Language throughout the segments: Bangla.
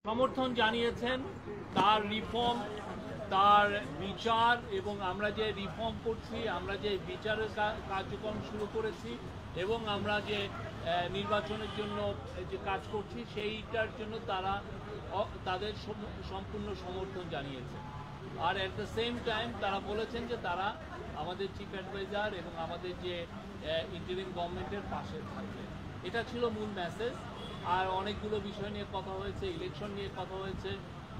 সমর্থন জানিয়েছেন তার রিফর্ম, তার বিচার, এবং আমরা যে রিফর্ম করছি, আমরা যে বিচারের কার্যক্রম শুরু করেছি এবং আমরা যে নির্বাচনের জন্য যে কাজ করছি সেইটার জন্য তারা তাদের সম্পূর্ণ সমর্থন জানিয়েছে। আর অ্যাট দ্য সেম টাইম তারা বলেছেন যে তারা আমাদের চিফ অ্যাডভাইজার এবং আমাদের যে ইন্টারিম গভর্নমেন্টের পাশে থাকবে। এটা ছিল মূল মেসেজ। আর অনেকগুলো বিষয় নিয়ে কথা হয়েছে, ইলেকশন নিয়ে কথা হয়েছে,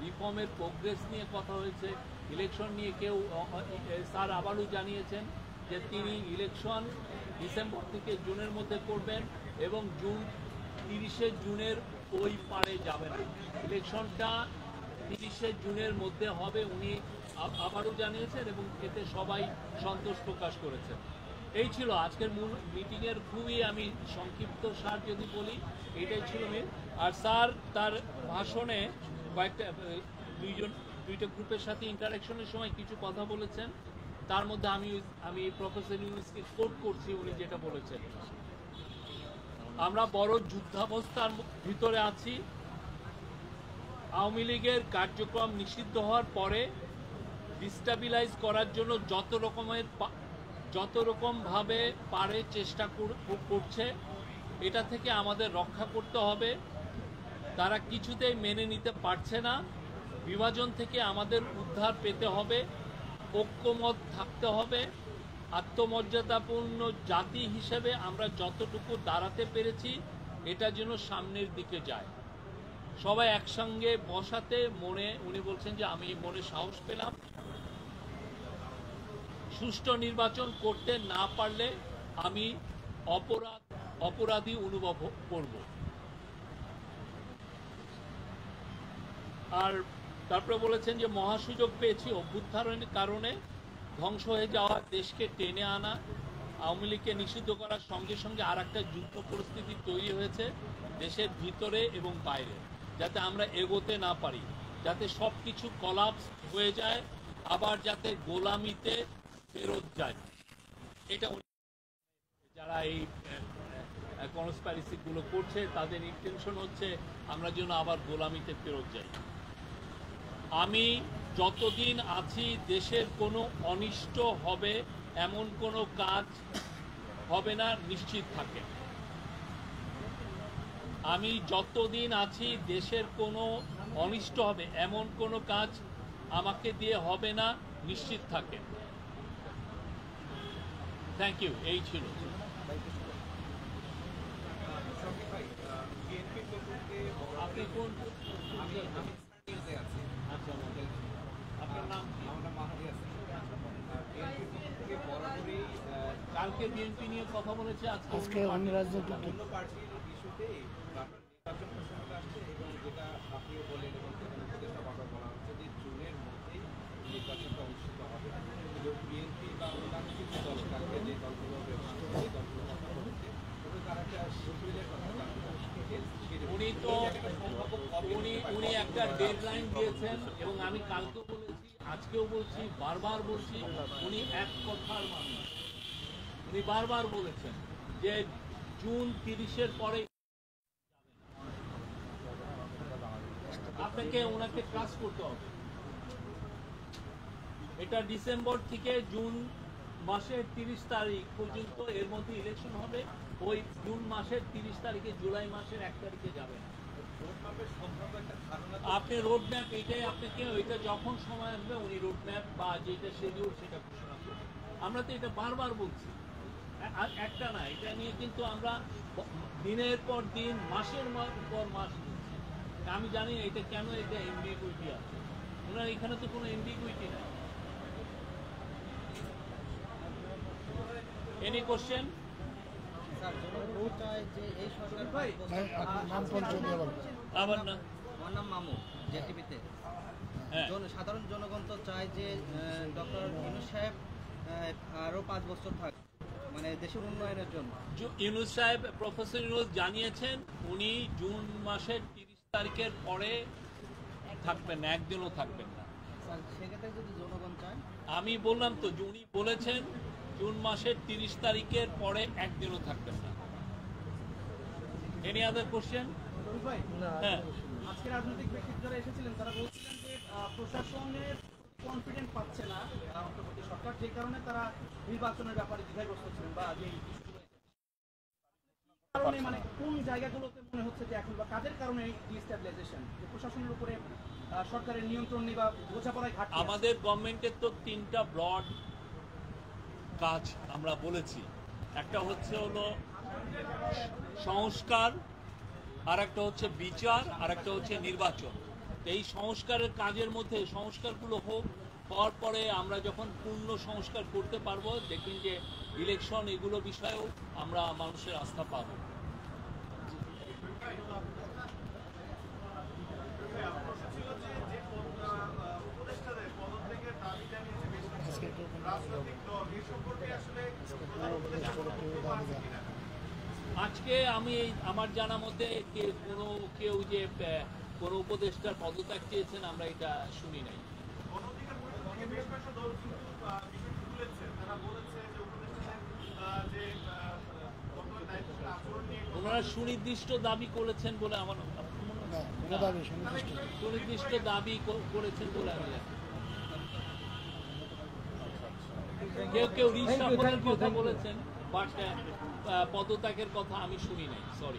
রিফর্মের প্রোগ্রেস নিয়ে কথা হয়েছে। ইলেকশন নিয়ে কেউ স্যার আবারও জানিয়েছেন যে তিনি ইলেকশন ডিসেম্বর থেকে জুনের মধ্যে করবেন এবং 30শে জুনের ওই পারে যাবে না, ইলেকশনটা 30শে জুনের মধ্যে হবে, উনি আবারও জানিয়েছেন এবং এতে সবাই সন্তোষ প্রকাশ করেছেন। এই ছিল আজকের মূল মিটিংয়ের খুবই আমি সংক্ষিপ্ত সার যদি বলি, এটাই ছিল মেন। আর স্যার তার ভাষণে দুইটা গ্রুপের সাথে ইন্টারাকশনের সময় কিছু কথা বলেছেন। তার মধ্যে আমি প্রফেসর ইউনুসকে কোট করছি, উনি যেটা বলেছেন, আমরা বড় যুদ্ধাবস্থার ভিতরে আছি। আওয়ামী লীগের কার্যক্রম নিষিদ্ধ হওয়ার পরে ডিস্টাবিলাইজ করার জন্য যত রকমভাবে পারে চেষ্টা করছে, এটা থেকে আমাদের রক্ষা করতে হবে। তারা কিছুতেই মেনে নিতে পারছে না। বিভাজন থেকে আমাদের উদ্ধার পেতে হবে, ঐক্যমত থাকতে হবে। আত্মমর্যাদাপূর্ণ জাতি হিসেবে আমরা যতটুকু দাঁড়াতে পেরেছি এটা যেন সামনের দিকে যায়। সবাই একসঙ্গে বসাতে উনি বলছেন যে আমি মনে সাহস পেলাম। সুষ্ঠু নির্বাচন করতে না পারলে আমি অপরাধী অনুভব করব। আর তারপরে বলেছেন যে মহাসুযোগ পেয়েছি অভ্যুত্থানের কারণে ধ্বংস হয়ে যাওয়া দেশকে টেনে আনা। আওয়ামী লীগকে নিষিদ্ধ করার সঙ্গে সঙ্গে আর একটা যুদ্ধ পরিস্থিতি তৈরি হয়েছে দেশের ভিতরে এবং বাইরে, যাতে আমরা এগোতে না পারি, যাতে সব কিছু কলাপস হয়ে যায়, আবার যাতে গোলামিতে ফেরত যায়। এটা যারা এই কনস্পাইরেসিগুলো করছে তাদের ইন্টেনশন হচ্ছে আমরা যেন আবার গোলামিতে ফেরত যাই। আমি যতদিন আছি দেশের কোনো অনিষ্ট হবে এমন কোনো কাজ হবে না, নিশ্চিত থাকে। আমি যতদিন আছি দেশের কোনো অনিষ্ট হবে এমন কোনো কাজ আমাকে দিয়ে হবে না, নিশ্চিত থাকে। Thank you. এই ছিল। আপনি কোন? আচ্ছা, আপনার নাম কি? কালকে বিএনপি নিয়ে কথা বলেছে, আজকে অন্য রাজনৈতিক ইস্যুতে নির্বাচন প্রসঙ্গ আসছে এবং যেটা আপনিও বলেন এবং বলা হচ্ছে যে জুনের মধ্যেই নির্বাচনটা অনুষ্ঠিত হবে। বিএনপি বা অন্যান্য কিছু দল কালকে যে দলগুলো সেই দলগুলো কথা বলেছে, তারা একটা শিবিরের কথা উনি একটা ডেডলাইন দিয়েছেন এবং আমি কালকেও বলেছি, আজকেও বলছি, বারবার বলছি, উনি এক কথার মানুষ। উনি বারবার বলেছেন যে জুন 30-এর পরে আপনাকে ওনাকে ট্রাস্ট করতে হবে। এটা ডিসেম্বর থেকে জুন মাসের 30 তারিখ পর্যন্ত এর মধ্যে ইলেকশন হবে। ওই জুন মাসের 30 তারিখে জুলাই মাসের 1 তারিখে যাবে না। আপনি রোড ম্যাপ, এটাই আপনাকে ওইটা যখন সময় আসবে উনি রোড ম্যাপ বা যেটা শিডিউল সেটা ঘোষণা করবেন। আমরা তো এটা বারবার বলছি, একটা না, এটা নিয়ে কিন্তু আমরা দিনের পর দিন, মাসের পর মাস বলছি। আমি জানি এটা কেন এটা এমবিগুইটি আছে। ওনার এখানে তো কোনো এমবিগুইটি নাই। Any question? আমার নাম মামু, জেটিভিতে। সাধারণ জনগণ তো চায় যে ডক্টর ইউনূস সাহেব আরো 5 বছর থাকবে, মানে দেশের উন্নয়নের জন্য। ইউনূস সাহেব, প্রফেসর ইউনূস জানিয়েছেন উনি জুন মাসের 30 তারিখের পরে থাকবেন না, একদিনও থাকবেন না। সেক্ষেত্রে যদি জনগণ চায়, আমি বললাম তো, উনি বলেছেন জুন মাসের 30 তারিখের পরে একদিনও থাকবেন না। Any other question? হ্যাঁ। আজকে রাজনৈতিক ব্যক্তিত্ব যারা এসেছিলেন তারা বলছিলেন যে প্রশাসনের কনফিডেন্ট পাচ্ছে না অন্তর্বর্তী সরকার, যে কারণে তারা নির্বাচনের ব্যাপারে দ্বিধাগ্রস্ত ছিলেন, বা যে কারণে মানে কোন জায়গাগুলোতে মনে হচ্ছে যে এখন বা কাদের কারণে ডিস্টেবিলাইজেশন, যে প্রশাসনের উপরে সরকারের নিয়ন্ত্রণ নেই বা বোঝাপড়ায় ঘাটতি আছে? আমাদের গভর্নমেন্টের তো 3টা ব্রড কাজ আমরা বলেছি। একটা হচ্ছে হলো সংস্কার, আর একটা হচ্ছে বিচার, আর একটা হচ্ছে নির্বাচন। তো এই সংস্কারের কাজের মধ্যে সংস্কারগুলো হওয়ার পরে আমরা যখন পূর্ণ সংস্কার করতে পারবো, দেখবেন যে ইলেকশন এগুলো বিষয়েও আমরা মানুষের আস্থা পাবো। আজকে আমি আমার জানা মধ্যে কেউ যে কোনো উপদেষ্টার পদত্যাগ চেয়েছেন আমরা এটা শুনি নাই। ওনারা সুনির্দিষ্ট দাবি করেছেন বলে আমার সুনির্দিষ্ট দাবি করেছেন বলে আমি জানি। কেউ রিসাফলের কথা বলেছেন, বাট পদত্যাগের কথা আমি শুনি নাই, সরি।